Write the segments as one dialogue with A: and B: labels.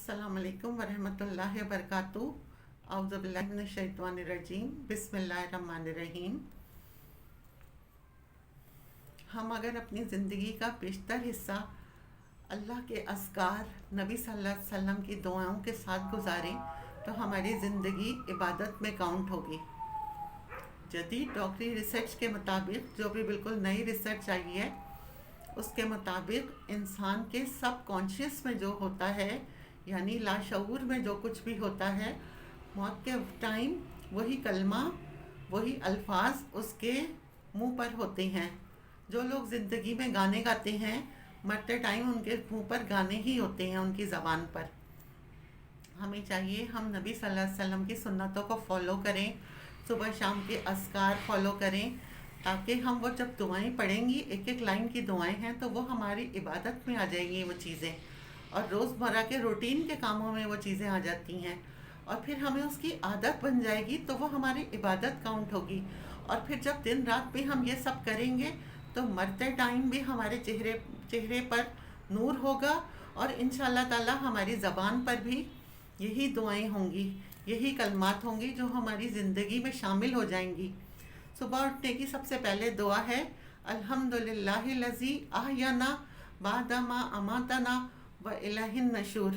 A: अस्सलाम वालेकुम वरहमतुल्लाहि वबरकातुहू। औज़ु बिल्लाहि मिनश शैतानिर रजीम। बिस्मिल्लाहिर रहमानिर रहीम। हम अगर अपनी ज़िंदगी का बेशतर हिस्सा अल्लाह के अस्कार, नबी सल्लल्लाहु अलैहि वसल्लम की दुआओं के साथ गुजारें तो हमारी ज़िंदगी इबादत में काउंट होगी। जदीद डॉक्टरी रिसर्च के मुताबिक, जो भी बिल्कुल नई रिसर्च आई है, उसके मुताबिक इंसान के सब कॉन्शियस में जो होता है, यानी लाशऊर में जो कुछ भी होता है, मौत के टाइम वही कलमा, वही अल्फाज उसके मुंह पर होते हैं। जो लोग ज़िंदगी में गाने गाते हैं, मरते टाइम उनके मुंह पर गाने ही होते हैं, उनकी ज़बान पर। हमें चाहिए हम नबी सल्लल्लाहु अलैहि वसल्लम की सुन्नतों को फॉलो करें, सुबह शाम के अस्कार फॉलो करें, ताकि हम वो जब दुआएं पढ़ेंगी, एक एक लाइन की दुआएं हैं, तो वो हमारी इबादत में आ जाएंगी वो चीज़ें, और रोज़मर्रा के रूटीन के कामों में वो चीज़ें आ जाती हैं, और फिर हमें उसकी आदत बन जाएगी, तो वो हमारी इबादत काउंट होगी। और फिर जब दिन रात भी हम ये सब करेंगे तो मरते टाइम भी हमारे चेहरे पर नूर होगा, और इंशाअल्लाह ताला हमारी ज़बान पर भी यही दुआएं होंगी, यही कलमात होंगी जो हमारी ज़िंदगी में शामिल हो जाएंगी। सुबह उठने की सबसे पहले दुआ है अल्हम्दुलिल्लाहिल्लज़ी अहयाना बादमा अमातना व इलैहिन नशूर।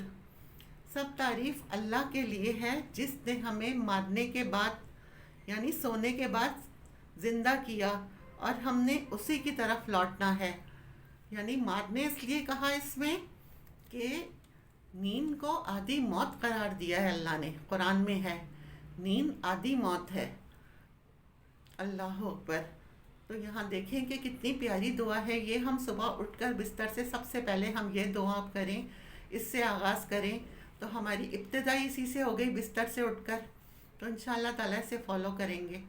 A: सब तारीफ़ अल्लाह के लिए है जिसने हमें मारने के बाद, यानी सोने के बाद ज़िंदा किया, और हमने उसी की तरफ लौटना है। यानी मारने इसलिए कहा इसमें कि नींद को आधी मौत करार दिया है अल्लाह ने, कुरान में है नींद आधी मौत है। अल्लाह अकबर। तो यहाँ देखें कि कितनी प्यारी दुआ है ये। हम सुबह उठकर बिस्तर से सबसे पहले हम ये दुआ करें, इससे आगाज़ करें, तो हमारी इब्तिदाई इसी से हो गई, बिस्तर से उठकर। तो इंशाअल्लाह ताला से फॉलो करेंगे।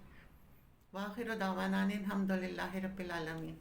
A: वाखिर दावाना अनिल हम्दुलिल्लाहि रब्बिल आलमीन।